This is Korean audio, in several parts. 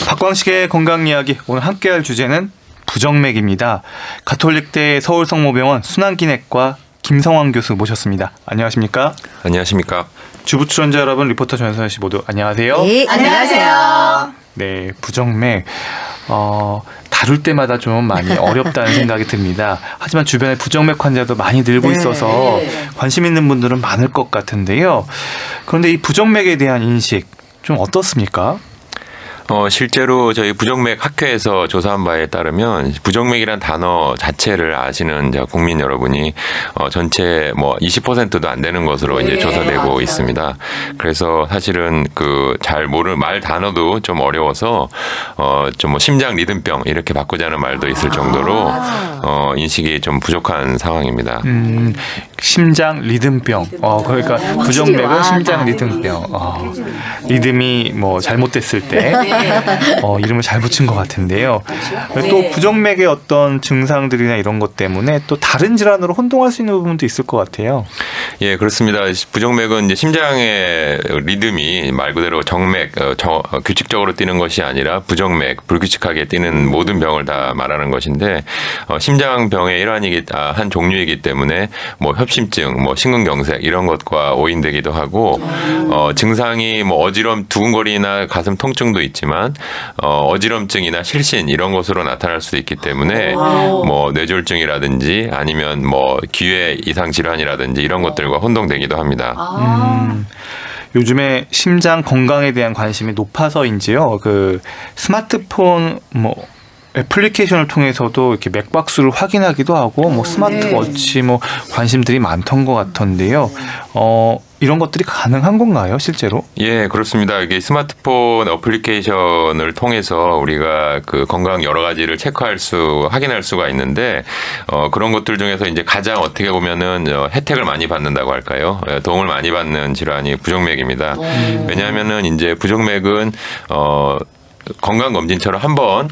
박광식의 건강 이야기, 오늘 함께할 주제는 부정맥입니다. 가톨릭대 서울성모병원 순환기내과 김성환 교수 모셨습니다. 안녕하십니까? 안녕하십니까? 주부 출연자 여러분, 리포터 전선희 씨 모두 안녕하세요. 네, 안녕하세요. 네, 부정맥 다룰 때마다 좀 많이 어렵다는 생각이 듭니다. 하지만 주변에 부정맥 환자도 많이 늘고 있어서 관심 있는 분들은 많을 것 같은데요. 그런데 이 부정맥에 대한 인식 좀 어떻습니까? 실제로 저희 부정맥 학회에서 조사한 바에 따르면 부정맥이란 단어 자체를 아시는 국민 여러분이 전체 20%도 안 되는 것으로 이제 조사되고 맞아요. 있습니다. 그래서 사실은 잘 모르는 말 단어도 좀 어려워서 좀 심장 리듬병 이렇게 바꾸자는 말도 있을 정도로 인식이 좀 부족한 상황입니다. 심장 리듬병. 그러니까 부정맥은 심장 리듬병. 리듬이 잘못됐을 때 이름을 잘 붙인 것 같은데요. 또 부정맥의 어떤 증상들이나 이런 것 때문에 또 다른 질환으로 혼동할 수 있는 부분도 있을 것 같아요. 예, 그렇습니다. 부정맥은 이제 심장의 리듬이 말 그대로 정맥, 규칙적으로 뛰는 것이 아니라 부정맥, 불규칙하게 뛰는 모든 병을 다 말하는 것인데, 심장병의 한 종류이기 때문에 협심증, 심근경색 이런 것과 오인되기도 하고, 증상이 두근거리나 가슴 통증도 있지만, 어지럼증이나 실신 이런 것으로 나타날 수도 있기 때문에, 뇌졸중이라든지 아니면 기회 이상 질환이라든지 이런 것들과 혼동되기도 합니다. 요즘에 심장 건강에 대한 관심이 높아서인지요. 스마트폰 애플리케이션을 통해서도 이렇게 맥박수를 확인하기도 하고 스마트워치 관심들이 많던 것 같던데요. 이런 것들이 가능한 건가요, 실제로? 예, 그렇습니다. 이게 스마트폰 어플리케이션을 통해서 우리가 건강 여러 가지를 확인할 수가 있는데, 그런 것들 중에서 이제 가장 어떻게 보면은 혜택을 많이 받는다고 할까요? 도움을 많이 받는 질환이 부정맥입니다. 왜냐하면은 이제 부정맥은 건강검진처럼 한번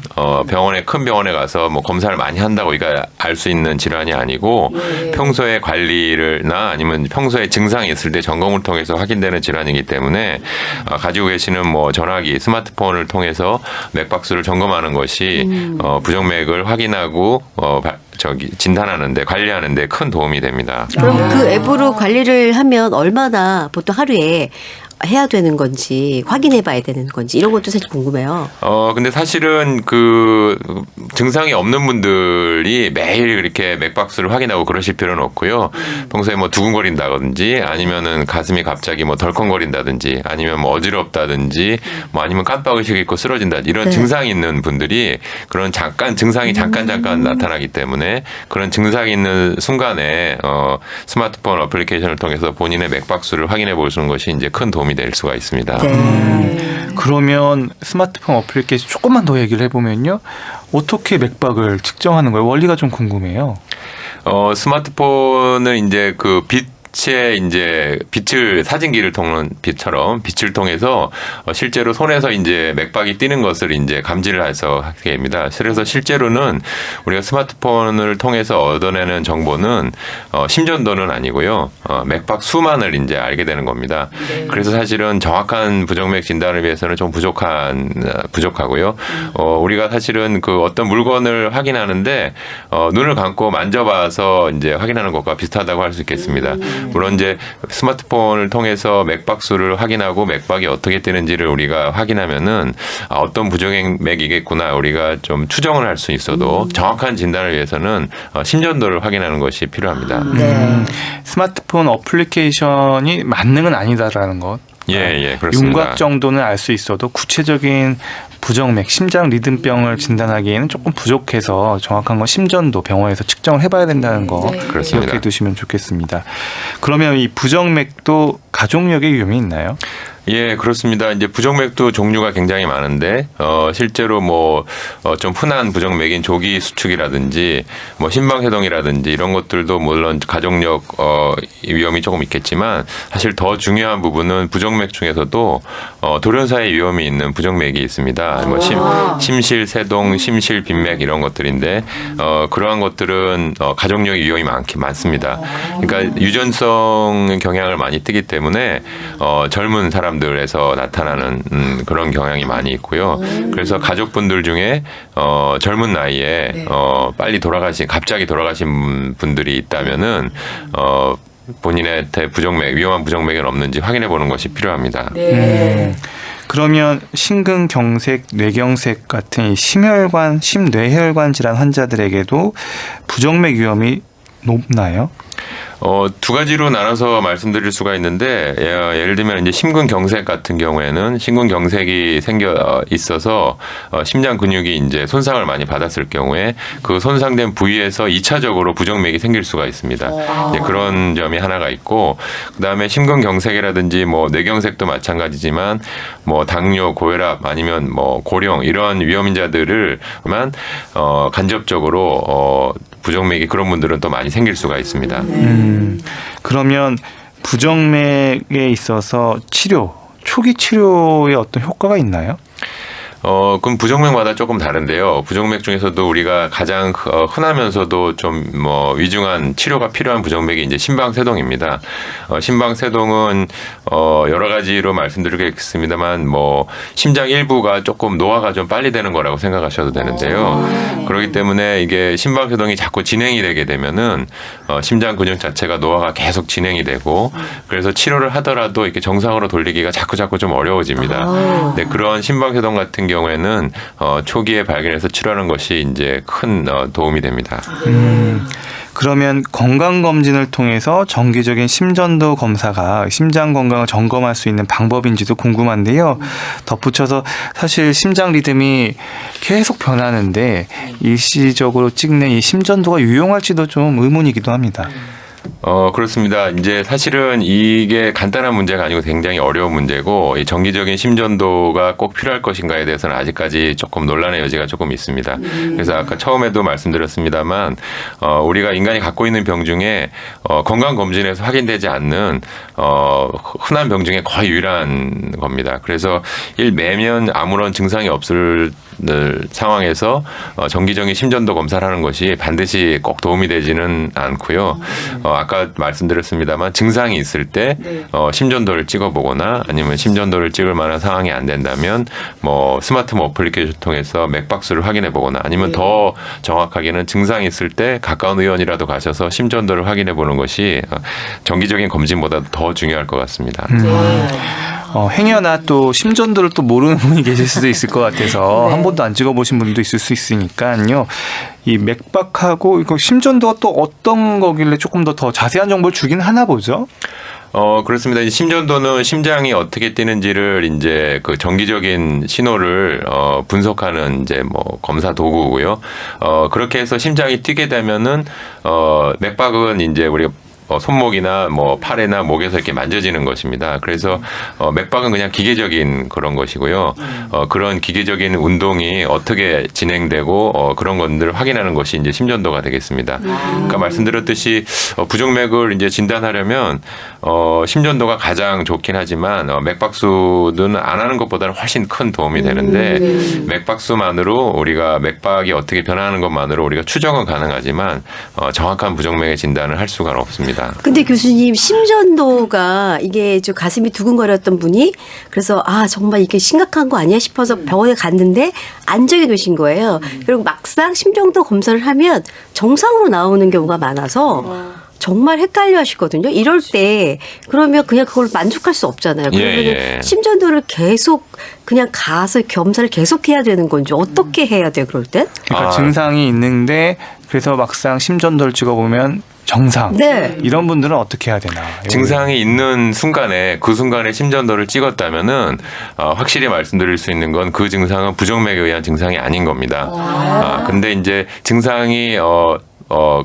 큰 병원에 가서 검사를 많이 한다고 우리가 알 수 있는 질환이 아니고 평소에 관리를나 아니면 평소에 증상이 있을 때 점검을 통해서 확인되는 질환이기 때문에 가지고 계시는 전화기, 스마트폰을 통해서 맥박수를 점검하는 것이 부정맥을 확인하고 진단하는데 관리하는데 큰 도움이 됩니다. 그럼 그 앱으로 관리를 하면 얼마나 보통 하루에 해야 되는 건지 확인해 봐야 되는 건지 이런 것도 사실 궁금해요. 근데 사실은 증상이 없는 분들이 매일 이렇게 맥박수를 확인하고 그러실 필요는 없고요. 평소에 두근거린다든지 아니면은 가슴이 갑자기 덜컹거린다든지 아니면 어지럽다든지 아니면 깜빡의식 있고 쓰러진다 이런 증상이 있는 분들이 그런 증상이 잠깐 나타나기 때문에 그런 증상이 있는 순간에 스마트폰 어플리케이션을 통해서 본인의 맥박수를 확인해 보시는 것이 이제 큰 도움이 될 수가 있습니다. 그러면 스마트폰 어플리케이션 조금만 더 얘기를 해보면요. 어떻게 맥박을 측정하는 거예요? 원리가 좀 궁금해요. 스마트폰을 이제 빛을 사진기를 통한 빛을 통해서 실제로 손에서 이제 맥박이 뛰는 것을 이제 감지를 해서 하게 됩니다. 그래서 실제로는 우리가 스마트폰을 통해서 얻어내는 정보는 심전도는 아니고요. 맥박 수만을 이제 알게 되는 겁니다. 그래서 사실은 정확한 부정맥 진단을 위해서는 좀 부족하고요. 우리가 사실은 어떤 물건을 확인하는데 눈을 감고 만져봐서 이제 확인하는 것과 비슷하다고 할 수 있겠습니다. 물론 이제 스마트폰을 통해서 맥박수를 확인하고 맥박이 어떻게 뛰는지를 우리가 확인하면은 어떤 부정맥이겠구나 우리가 좀 추정을 할 수 있어도 정확한 진단을 위해서는 심전도를 확인하는 것이 필요합니다. 스마트폰 어플리케이션이 만능은 아니다라는 것. 예, 그렇습니다. 윤곽 정도는 알 수 있어도 구체적인 부정맥, 심장 리듬병을 진단하기에는 조금 부족해서 정확한 건 심전도 병원에서 측정을 해봐야 된다는 거 기억해 두시면 좋겠습니다. 그러면 이 부정맥도 가족력의 위험이 있나요? 예, 그렇습니다. 이제 부정맥도 종류가 굉장히 많은데, 실제로 좀 흔한 부정맥인 조기 수축이라든지, 심방해동이라든지 이런 것들도 물론 가족력, 위험이 조금 있겠지만, 사실 더 중요한 부분은 부정맥 중에서도, 돌연사의 위험이 있는 부정맥이 있습니다. 심실, 세동, 심실, 빈맥 이런 것들인데, 그러한 것들은, 가족력 위험이 많습니다. 그러니까 유전성 경향을 많이 띠기 때문에, 젊은 사람들 사람들에서 나타나는 그런 경향이 많이 있고요. 그래서 가족분들 중에 젊은 나이에 빨리 갑자기 돌아가신 분들이 있다면은 본인한테 위험한 부정맥은 없는지 확인해 보는 것이 필요합니다. 그러면 심근경색, 뇌경색 같은 이 심혈관, 심뇌혈관 질환 환자들에게도 부정맥 위험이 높나요? 두 가지로 나눠서 말씀드릴 수가 있는데 예를 들면 이제 심근경색 같은 경우에는 심근경색이 생겨 있어서 심장 근육이 이제 손상을 많이 받았을 경우에 그 손상된 부위에서 2차적으로 부정맥이 생길 수가 있습니다. 이제 그런 점이 하나가 있고 그다음에 심근경색이라든지 뭐 뇌경색도 마찬가지지만 뭐 당뇨, 고혈압 아니면 뭐 고령 이런 위험인자들을만 간접적으로 부정맥이 그런 분들은 또 많이 생길 수가 있습니다. 그러면 부정맥에 있어서 초기 치료에 어떤 효과가 있나요? 그럼 부정맥마다 조금 다른데요. 부정맥 중에서도 우리가 가장 흔하면서도 좀 위중한 치료가 필요한 부정맥이 이제 심방세동입니다. 심방세동은 여러 가지로 말씀드리겠습니다만 심장 일부가 조금 노화가 좀 빨리 되는 거라고 생각하셔도 되는데요. 그렇기 때문에 이게 심방세동이 자꾸 진행이 되게 되면은 심장 근육 자체가 노화가 계속 진행이 되고 그래서 치료를 하더라도 이렇게 정상으로 돌리기가 자꾸 좀 어려워집니다. 네, 그런 심방세동 같은 경우에는 초기에 발견해서 치료하는 것이 이제 큰 도움이 됩니다. 그러면 건강검진을 통해서 정기적인 심전도 검사가 심장 건강을 점검할 수 있는 방법인지도 궁금한데요. 덧붙여서 사실 심장 리듬이 계속 변하는데 일시적으로 찍는 이 심전도가 유용할지도 좀 의문이기도 합니다. 그렇습니다. 이제 사실은 이게 간단한 문제가 아니고 굉장히 어려운 문제고 이 정기적인 심전도가 꼭 필요할 것인가에 대해서는 아직까지 조금 논란의 여지가 조금 있습니다. 그래서 아까 처음에도 말씀드렸습니다만 우리가 인간이 갖고 있는 병 중에 건강검진에서 확인되지 않는 흔한 병 중에 거의 유일한 겁니다. 그래서 매년 아무런 증상이 없을 상황에서 정기적인 심전도 검사를 하는 것이 반드시 꼭 도움이 되지는 않고요. 아까 말씀드렸습니다만 증상이 있을 때 심전도를 찍어보거나 아니면 심전도를 찍을 만한 상황이 안 된다면 스마트폰 어플리케이션 통해서 맥박수를 확인해 보거나 아니면 더 정확하게는 증상이 있을 때 가까운 의원이라도 가셔서 심전도를 확인해 보는 것이 정기적인 검진보다 더 중요할 것 같습니다. 행여나 또 심전도를 또 모르는 분이 계실 수도 있을 것 같아서 한 번도 안 찍어보신 분도 있을 수 있으니까요. 이 맥박하고 이거 심전도가 또 어떤 거길래 조금 더 자세한 정보를 주긴 하나 보죠? 그렇습니다. 이 심전도는 심장이 어떻게 뛰는지를 이제 그 정기적인 신호를 분석하는 이제 검사 도구고요. 그렇게 해서 심장이 뛰게 되면은 맥박은 이제 우리가 손목이나 팔이나 목에서 이렇게 만져지는 것입니다. 그래서 맥박은 그냥 기계적인 그런 것이고요. 그런 기계적인 운동이 어떻게 진행되고 그런 것들을 확인하는 것이 이제 심전도가 되겠습니다. 그러니까 말씀드렸듯이 부정맥을 이제 진단하려면 심전도가 가장 좋긴 하지만 맥박수는 안 하는 것보다는 훨씬 큰 도움이 되는데 맥박수만으로 우리가 맥박이 어떻게 변하는 것만으로 우리가 추정은 가능하지만 정확한 부정맥의 진단을 할 수가 없습니다. 근데 교수님 심전도가 이게 좀 가슴이 두근거렸던 분이 그래서 정말 이게 심각한 거 아니야 싶어서 병원에 갔는데 안정이 되신 거예요. 그리고 막상 심전도 검사를 하면 정상으로 나오는 경우가 많아서 정말 헷갈려 하시거든요. 이럴 때 그러면 그냥 그걸 만족할 수 없잖아요. 그러면 심전도를 계속 그냥 가서 검사를 계속 해야 되는 건지 어떻게 해야 돼요, 그럴 때? 그러니까 증상이 있는데 그래서 막상 심전도를 찍어보면 정상. 이런 분들은 어떻게 해야 되나? 증상이 있는 순간에 그 순간에 심전도를 찍었다면은 확실히 말씀드릴 수 있는 건 그 증상은 부정맥에 의한 증상이 아닌 겁니다. 근데 이제 증상이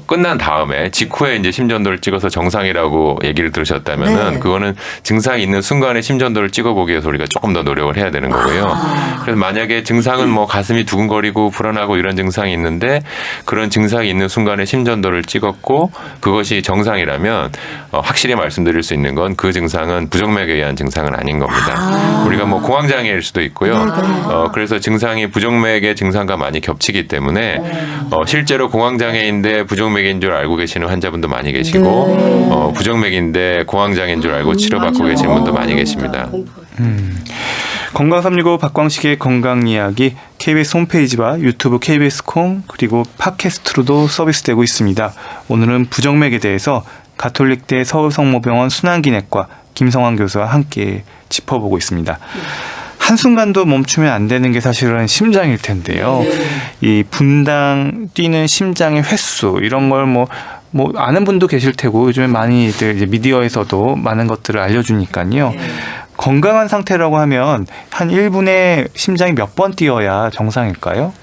끝난 다음에 직후에 이제 심전도를 찍어서 정상이라고 얘기를 들으셨다면은 그거는 증상이 있는 순간에 심전도를 찍어보기 위해서 우리가 조금 더 노력을 해야 되는 거고요. 그래서 만약에 증상은 가슴이 두근거리고 불안하고 이런 증상이 있는데 그런 증상이 있는 순간에 심전도를 찍었고 그것이 정상이라면 확실히 말씀드릴 수 있는 건 그 증상은 부정맥에 의한 증상은 아닌 겁니다. 우리가 공황장애일 수도 있고요. 그래서 증상이 부정맥의 증상과 많이 겹치기 때문에 실제로 공황장애인데 부정맥인데 부정맥인 줄 알고 계시는 환자분도 많이 계시고 부정맥인데 공황장애인 줄 알고 치료받고 계시는 분도 많이 계십니다. 건강365 박광식의 건강이야기 KBS 홈페이지와 유튜브 KBS 콩 그리고 팟캐스트로도 서비스되고 있습니다. 오늘은 부정맥에 대해서 가톨릭대 서울성모병원 순환기내과 김성환 교수와 함께 짚어보고 있습니다. 한순간도 멈추면 안 되는 게 사실은 심장일 텐데요. 이 분당 뛰는 심장의 횟수 이런 걸 뭐 아는 분도 계실 테고 요즘에 많이들 이제 미디어에서도 많은 것들을 알려주니까요. 건강한 상태라고 하면 한 1분에 심장이 몇 번 뛰어야 정상일까요?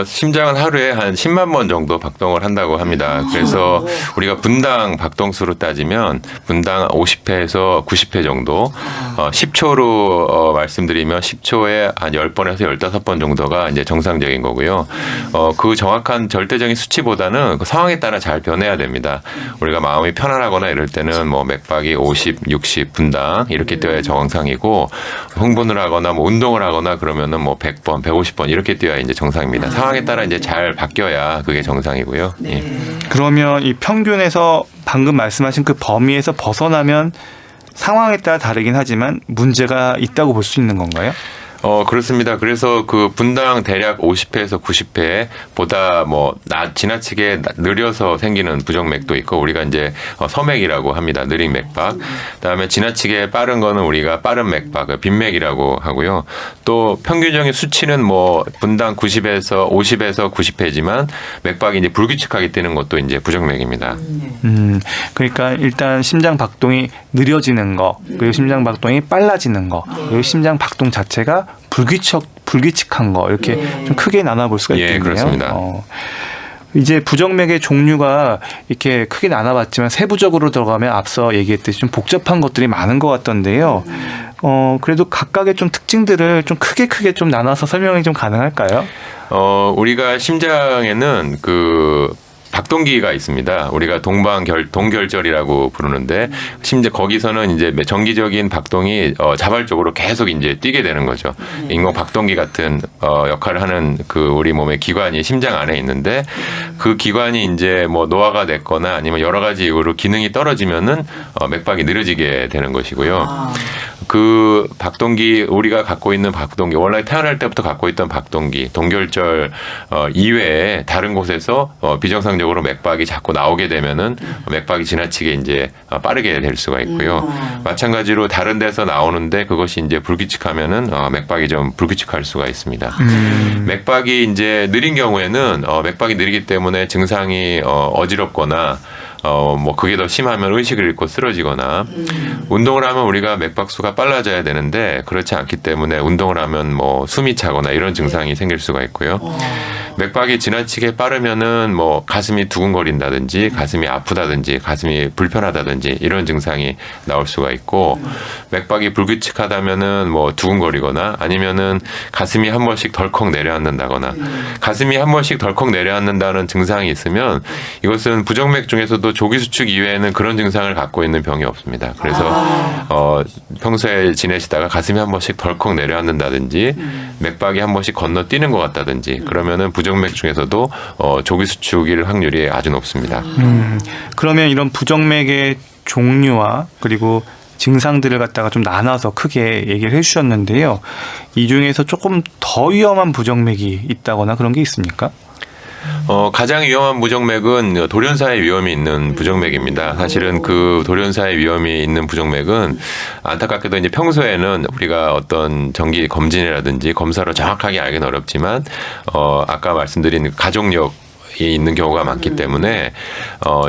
심장은 하루에 한 10만 번 정도 박동을 한다고 합니다. 그래서 우리가 분당 박동수로 따지면 분당 50회에서 90회 정도, 10초로 말씀드리면 10초에 한 10번에서 15번 정도가 이제 정상적인 거고요. 그 정확한 절대적인 수치보다는 그 상황에 따라 잘 변해야 됩니다. 우리가 마음이 편안하거나 이럴 때는 뭐 맥박이 50, 60 분당 이렇게 뛰어야 정상이고 흥분을 하거나 뭐 운동을 하거나 그러면은 뭐 100번, 150번 이렇게 뛰어야 이제 정상입니다. 상황에 따라 이제 잘 바뀌어야 그게 정상이고요. 예. 그러면 이 평균에서 방금 말씀하신 그 범위에서 벗어나면 상황에 따라 다르긴 하지만 문제가 있다고 볼 수 있는 건가요? 그렇습니다. 그래서 그 분당 대략 50회에서 90회보다 뭐 지나치게 느려서 생기는 부정맥도 있고 우리가 이제 서맥이라고 합니다. 느린 맥박. 그다음에 지나치게 빠른 거는 우리가 빠른 맥박, 빈맥이라고 하고요. 또 평균적인 수치는 뭐 분당 90에서 50에서 90회지만 맥박이 이제 불규칙하게 뛰는 것도 이제 부정맥입니다. 그러니까 일단 심장 박동이 느려지는 거, 그리고 심장 박동이 빨라지는 거, 그리고 심장 박동 자체가 불규칙한 거 이렇게 좀 크게 나눠볼 수가 있겠네요. 예, 그렇습니다. 이제 부정맥의 종류가 이렇게 크게 나눠봤지만 세부적으로 들어가면 앞서 얘기했듯이 좀 복잡한 것들이 많은 것 같던데요. 그래도 각각의 좀 특징들을 좀 크게 좀 나눠서 설명이 좀 가능할까요? 우리가 심장에는 그 박동기가 있습니다. 우리가 동결절이라고 부르는데 심지어 거기서는 이제 정기적인 박동이 자발적으로 계속 이제 뛰게 되는 거죠. 인공 박동기 같은 역할을 하는 그 우리 몸의 기관이 심장 안에 있는데 그 기관이 이제 뭐 노화가 됐거나 아니면 여러 가지 이유로 기능이 떨어지면은 맥박이 느려지게 되는 것이고요. 그 박동기 우리가 갖고 있는 박동기 원래 태어날 때부터 갖고 있던 박동기 동결절 이외에 다른 곳에서 비정상적으로 맥박이 자꾸 나오게 되면은 맥박이 지나치게 이제 빠르게 될 수가 있고요. 마찬가지로 다른 데서 나오는데 그것이 이제 불규칙하면은 맥박이 좀 불규칙할 수가 있습니다. 맥박이 이제 느린 경우에는 맥박이 느리기 때문에 증상이 어지럽거나 뭐 그게 더 심하면 의식을 잃고 쓰러지거나 운동을 하면 우리가 맥박수가 빨라져야 되는데 그렇지 않기 때문에 운동을 하면 뭐 숨이 차거나 이런 증상이 생길 수가 있고요. 맥박이 지나치게 빠르면은 뭐 가슴이 두근거린다든지 가슴이 아프다든지 가슴이 불편하다든지 이런 증상이 나올 수가 있고 맥박이 불규칙하다면은 뭐 두근거리거나 아니면은 가슴이 한 번씩 덜컥 내려앉는다거나 가슴이 한 번씩 덜컥 내려앉는다는 증상이 있으면 이것은 부정맥 중에서도 조기수축 이외에는 그런 증상을 갖고 있는 병이 없습니다. 그래서 평소에 지내시다가 가슴이 한 번씩 덜컥 내려앉는다든지 맥박이 한 번씩 건너뛰는 것 같다든지 그러면은 부정맥 중에서도 조기수축일 확률이 아주 높습니다. 그러면 이런 부정맥의 종류와 그리고 증상들을 갖다가 좀 나눠서 크게 얘기를 해주셨는데요. 이 중에서 조금 더 위험한 부정맥이 있다거나 그런 게 있습니까? 가장 위험한 부정맥은 돌연사의 위험이 있는 부정맥입니다. 사실은 그 돌연사의 위험이 있는 부정맥은 안타깝게도 이제 평소에는 우리가 어떤 정기 검진이라든지 검사로 정확하게 알기는 어렵지만 아까 말씀드린 가족력 있는 경우가 많기 때문에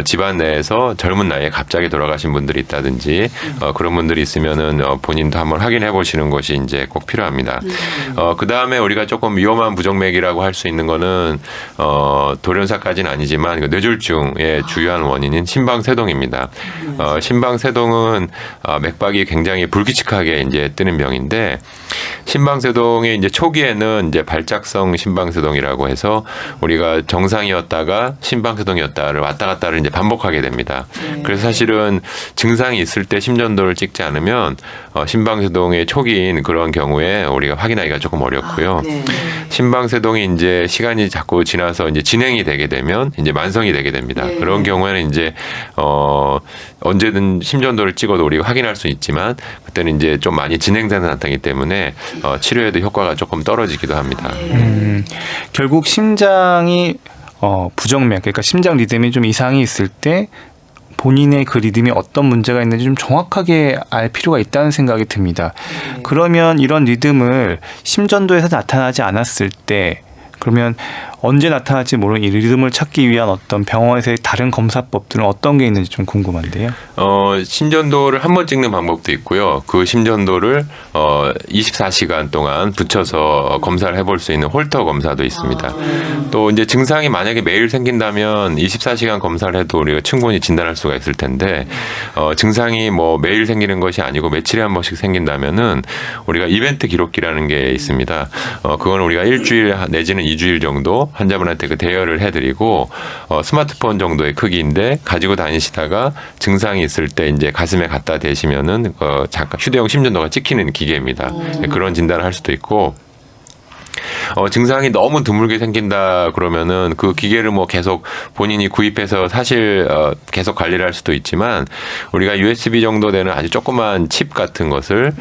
집안 내에서 젊은 나이에 갑자기 돌아가신 분들이 있다든지 그런 분들이 있으면은 본인도 한번 확인해 보시는 것이 이제 꼭 필요합니다. 그 다음에 우리가 조금 위험한 부정맥이라고 할 수 있는 거는 돌연사까지는 아니지만 뇌졸중의 주요한 원인인 심방세동입니다. 심방세동은 맥박이 굉장히 불규칙하게 이제 뜨는 병인데 심방세동의 이제 초기에는 이제 발작성 심방세동이라고 해서 우리가 정상이 맥박이었다가 심방세동이었다를 왔다 갔다를 이제 반복하게 됩니다. 그래서 사실은 증상이 있을 때 심전도를 찍지 않으면 심방세동의 초기인 그런 경우에 우리가 확인하기가 조금 어렵고요. 네. 심방세동이 이제 시간이 자꾸 지나서 이제 진행이 되게 되면 이제 만성이 되게 됩니다. 네. 그런 경우에는 이제 언제든 심전도를 찍어도 우리가 확인할 수 있지만 그때는 이제 좀 많이 진행되는 상태이기 때문에 치료에도 효과가 조금 떨어지기도 합니다. 결국 심장이 부정맥, 그러니까 심장 리듬이 좀 이상이 있을 때 본인의 그 리듬이 어떤 문제가 있는지 좀 정확하게 알 필요가 있다는 생각이 듭니다. 그러면 이런 리듬을 심전도에서 나타나지 않았을 때 그러면 언제 나타날지 모르는 이 리듬을 찾기 위한 어떤 병원에서의 다른 검사법들은 어떤 게 있는지 좀 궁금한데요. 심전도를 한 번 찍는 방법도 있고요. 그 심전도를 24시간 동안 붙여서 검사를 해볼 수 있는 홀터 검사도 있습니다. 또 이제 증상이 만약에 매일 생긴다면 24시간 검사를 해도 우리가 충분히 진단할 수가 있을 텐데 증상이 뭐 매일 생기는 것이 아니고 며칠에 한 번씩 생긴다면은 우리가 이벤트 기록기라는 게 있습니다. 그건 우리가 일주일 내지는 2주일 정도 환자분한테 그 대여를 해드리고 스마트폰 정도의 크기인데 가지고 다니시다가 증상이 있을 때 이제 가슴에 갖다 대시면은 잠깐 휴대용 심전도가 찍히는 기계입니다. 그런 진단을 할 수도 있고. 증상이 너무 드물게 생긴다 그러면은 그 기계를 뭐 계속 본인이 구입해서 사실 계속 관리를 할 수도 있지만 우리가 USB 정도 되는 아주 조그만 칩 같은 것을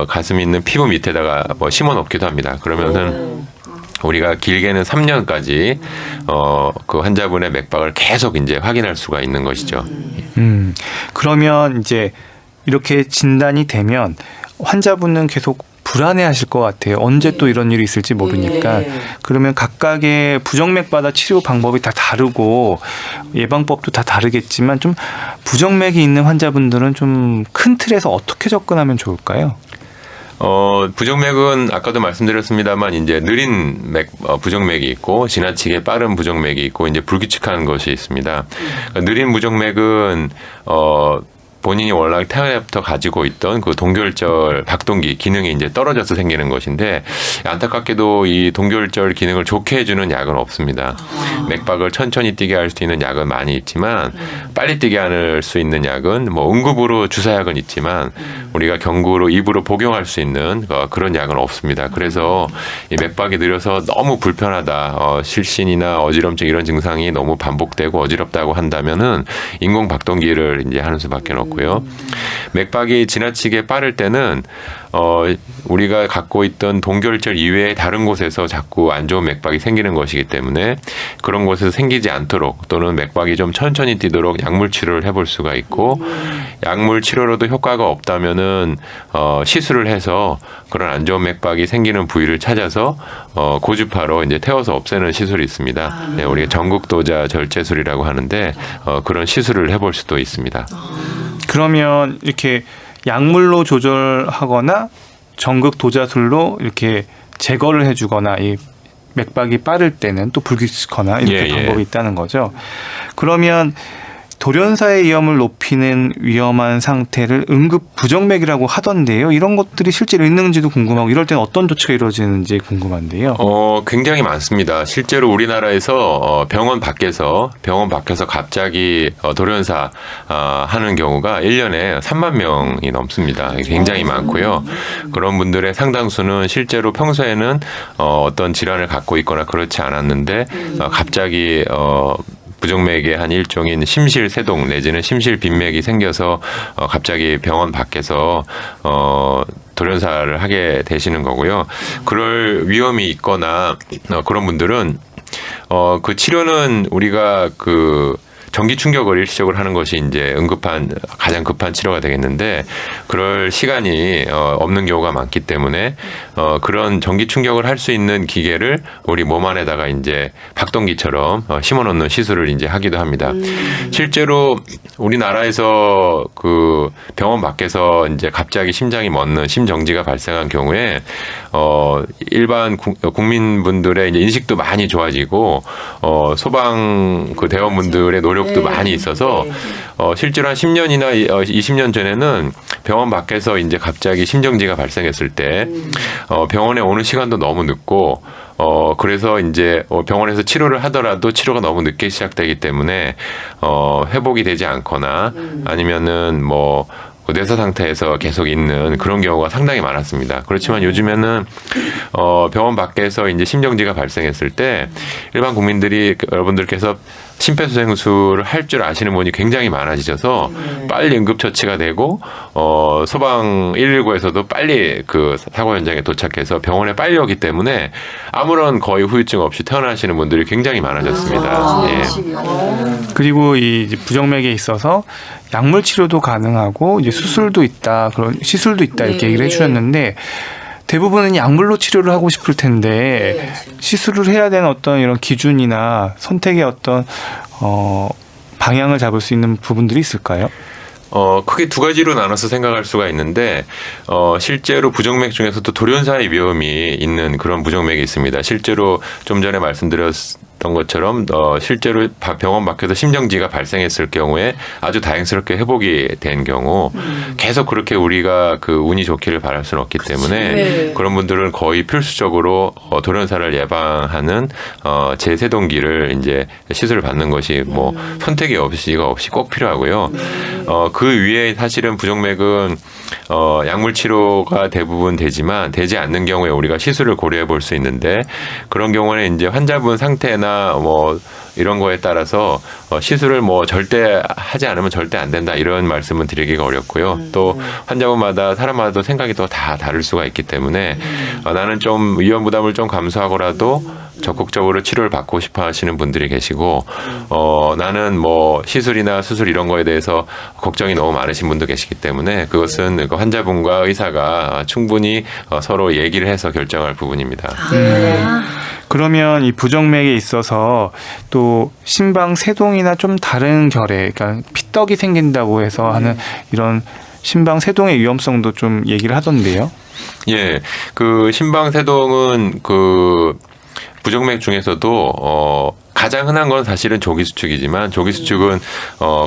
가슴에 있는 피부 밑에다가 뭐 심어 놓기도 합니다. 그러면은 우리가 길게는 3년까지 그 환자분의 맥박을 계속 이제 확인할 수가 있는 것이죠. 그러면 이제 이렇게 진단이 되면 환자분은 계속 불안해하실 것 같아요. 언제 또 이런 일이 있을지 모르니까. 그러면 각각의 부정맥바다 치료 방법이 다 다르고 예방법도 다 다르겠지만 좀 부정맥이 있는 환자분들은 좀 큰 틀에서 어떻게 접근하면 좋을까요? 부정맥은 아까도 말씀드렸습니다만 이제 느린 부정맥이 있고 지나치게 빠른 부정맥이 있고 이제 불규칙한 것이 있습니다. 느린 부정맥은 본인이 원래 태어나부터 가지고 있던 그 동결절 박동기 기능이 이제 떨어져서 생기는 것인데 안타깝게도 이 동결절 기능을 좋게 해주는 약은 없습니다. 맥박을 천천히 뛰게 할 수 있는 약은 많이 있지만 빨리 뛰게 할 수 있는 약은 뭐 응급으로 주사약은 있지만 우리가 경구로 입으로 복용할 수 있는 그런 약은 없습니다. 그래서 이 맥박이 느려서 너무 불편하다, 실신이나 어지럼증 이런 증상이 너무 반복되고 어지럽다고 한다면은 인공 박동기를 이제 하는 수밖에 없고요. 맥박이 지나치게 빠를 때는 우리가 갖고 있던 동결절 이외의 다른 곳에서 자꾸 안 좋은 맥박이 생기는 것이기 때문에 그런 곳에서 생기지 않도록 또는 맥박이 좀 천천히 뛰도록 약물 치료를 해볼 수가 있고 약물 치료로도 효과가 없다면은 시술을 해서 그런 안 좋은 맥박이 생기는 부위를 찾아서 고주파로 이제 태워서 없애는 시술이 있습니다. 네, 우리가 전극도자 절제술이라고 하는데 그런 시술을 해볼 수도 있습니다. 그러면 이렇게 약물로 조절하거나 전극 도자술로 이렇게 제거를 해주거나 이 맥박이 빠를 때는 또 불규칙하거나 이렇게 방법이 있다는 거죠. 그러면 돌연사의 위험을 높이는 위험한 상태를 응급 부정맥이라고 하던데요. 이런 것들이 실제로 있는지도 궁금하고 이럴 때는 어떤 조치가 이루어지는지 궁금한데요. 굉장히 많습니다. 실제로 우리나라에서 병원 밖에서 갑자기 돌연사 하는 경우가 1년에 3만 명이 넘습니다. 굉장히 많고요. 그런 분들의 상당수는 실제로 평소에는 어떤 질환을 갖고 있거나 그렇지 않았는데 갑자기 부정맥의 한 일종인 심실세동 내지는 심실빈맥이 생겨서 갑자기 병원 밖에서 돌연사를 하게 되시는 거고요. 그럴 위험이 있거나 그런 분들은 그 치료는 우리가 그 전기 충격을 일시적으로 하는 것이 이제 가장 급한 치료가 되겠는데 그럴 시간이 없는 경우가 많기 때문에 그런 전기 충격을 할 수 있는 기계를 우리 몸 안에다가 이제 박동기처럼 심어놓는 시술을 이제 하기도 합니다. 실제로 우리나라에서 그 병원 밖에서 이제 갑자기 심장이 멎는 심정지가 발생한 경우에 일반 국민분들의 이제 인식도 많이 좋아지고 소방 그 대원분들의 노력 노력도 많이 있어서 실제로 한 10년이나 20년 전에는 병원 밖에서 이제 갑자기 심정지가 발생했을 때 병원에 오는 시간도 너무 늦고 그래서 이제 병원에서 치료를 하더라도 치료가 너무 늦게 시작되기 때문에 회복이 되지 않거나 아니면은 뭐 뇌사 상태에서 계속 있는 그런 경우가 상당히 많았습니다. 그렇지만 요즘에는 병원 밖에서 이제 심정지가 발생했을 때 일반 국민들이 여러분들께서 심폐소생술을 할 줄 아시는 분이 굉장히 많아지셔서 빨리 응급처치가 되고 소방 119에서도 빨리 그 사고 현장에 도착해서 병원에 빨리 오기 때문에 아무런 거의 후유증 없이 퇴원하시는 분들이 굉장히 많아졌습니다. 예. 그리고 이 이제 부정맥에 있어서 약물 치료도 가능하고 이제 수술도 있다, 그런 시술도 있다 이렇게 얘기를 해주셨는데 대부분은 약물로 치료를 하고 싶을 텐데 시술을 해야 되는 어떤 이런 기준이나 선택의 어떤 방향을 잡을 수 있는 부분들이 있을까요? 크게 두 가지로 나눠서 생각할 수가 있는데, 실제로 부정맥 중에서도 돌연사의 위험이 있는 그런 부정맥이 있습니다. 실제로 좀 전에 말씀드렸던 것처럼, 실제로 병원 밖에서 심정지가 발생했을 경우에 아주 다행스럽게 회복이 된 경우, 계속 그렇게 우리가 그 운이 좋기를 바랄 수는 없기 때문에, 그런 분들은 거의 필수적으로 돌연사를 예방하는, 제세동기를 이제 시술을 받는 것이 뭐 선택이 없이 꼭 필요하고요. 그 위에 사실은 부정맥은 약물 치료가 대부분 되지만 되지 않는 경우에 우리가 시술을 고려해 볼 수 있는데 그런 경우에는 이제 환자분 상태나 뭐 이런 거에 따라서 시술을 뭐 절대 하지 않으면 절대 안 된다 이런 말씀은 드리기가 어렵고요. 또 환자분마다 사람마다 생각이 또 다 다를 수가 있기 때문에 나는 좀 위험 부담을 좀 감수하고라도 적극적으로 치료를 받고 싶어 하시는 분들이 계시고 나는 뭐 시술이나 수술 이런 거에 대해서 걱정이 너무 많으신 분도 계시기 때문에 그것은 그 환자분과 의사가 충분히 서로 얘기를 해서 결정할 부분입니다. 그러면 이 부정맥에 있어서 또 심방세동이나 좀 다른 결에, 그러니까 피떡이 생긴다고 해서 하는 이런 심방세동의 위험성도 좀 얘기를 하던데요. 예, 그 심방세동은 그 부정맥 중에서도 가장 흔한 건 사실은 조기수축이지만 조기수축은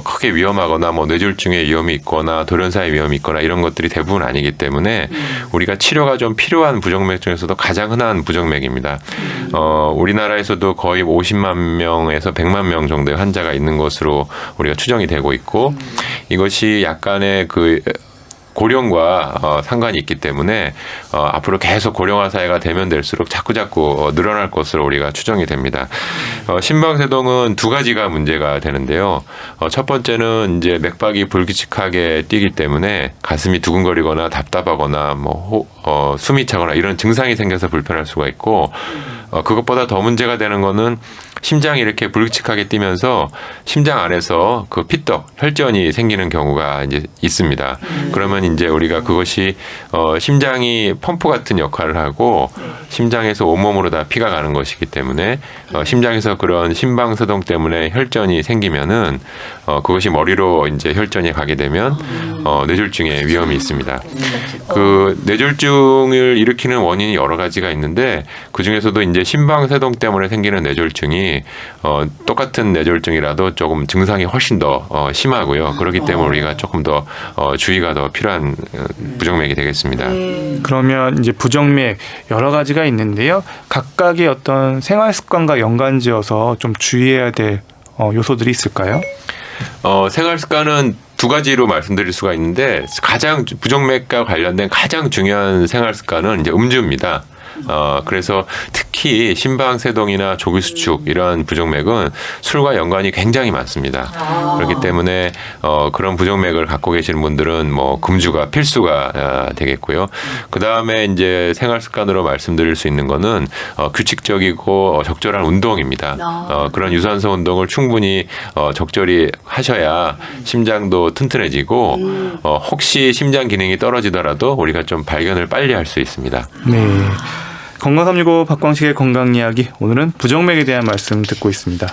크게 위험하거나 뭐 뇌졸중의 위험이 있거나 돌연사의 위험이 있거나 이런 것들이 대부분 아니기 때문에 우리가 치료가 좀 필요한 부정맥 중에서도 가장 흔한 부정맥입니다. 우리나라에서도 거의 50만 명에서 100만 명 정도의 환자가 있는 것으로 우리가 추정이 되고 있고 이것이 약간의 그 고령과 상관이 있기 때문에 앞으로 계속 고령화 사회가 되면 될수록 자꾸 늘어날 것으로 우리가 추정이 됩니다. 심방세동은 두 가지가 문제가 되는데요. 첫 번째는 이제 맥박이 불규칙하게 뛰기 때문에 가슴이 두근거리거나 답답하거나 뭐 숨이 차거나 이런 증상이 생겨서 불편할 수가 있고 그것보다 더 문제가 되는 거는 심장이 이렇게 불규칙하게 뛰면서 심장 안에서 그 피떡, 혈전이 생기는 경우가 이제 있습니다. 그러면 이제 우리가 그것이 심장이 펌프 같은 역할을 하고 심장에서 온몸으로 다 피가 가는 것이기 때문에 심장에서 그런 심방세동 때문에 혈전이 생기면은 그것이 머리로 이제 혈전이 가게 되면 뇌졸중의 위험이 있습니다. 그 뇌졸중을 일으키는 원인이 여러 가지가 있는데 그 중에서도 이제 심방세동 때문에 생기는 뇌졸중이 똑같은 뇌졸중이라도 조금 증상이 훨씬 더 심하고요. 그렇기 때문에 우리가 조금 더 주의가 더 필요한 부정맥이 되겠습니다. 그러면 이제 부정맥 여러 가지가 있는데요. 각각의 어떤 생활 습관과 연관지어서 좀 주의해야 될 요소들이 있을까요? 생활 습관은 두 가지로 말씀드릴 수가 있는데 가장 부정맥과 관련된 가장 중요한 생활 습관은 이제 음주입니다. 그래서 특히 심방세동이나 조기수축 이런 부정맥은 술과 연관이 굉장히 많습니다. 그렇기 때문에 그런 부정맥을 갖고 계시는 분들은 뭐 금주가 필수가 되겠고요. 그 다음에 이제 생활 습관으로 말씀드릴 수 있는 거는 규칙적이고 적절한 운동입니다. 그런 유산소 운동을 충분히 적절히 하셔야 심장도 튼튼해지고 혹시 심장 기능이 떨어지더라도 우리가 좀 발견을 빨리 할 수 있습니다. 네. 건강365 박광식의 건강 이야기, 오늘은 부정맥에 대한 말씀 듣고 있습니다.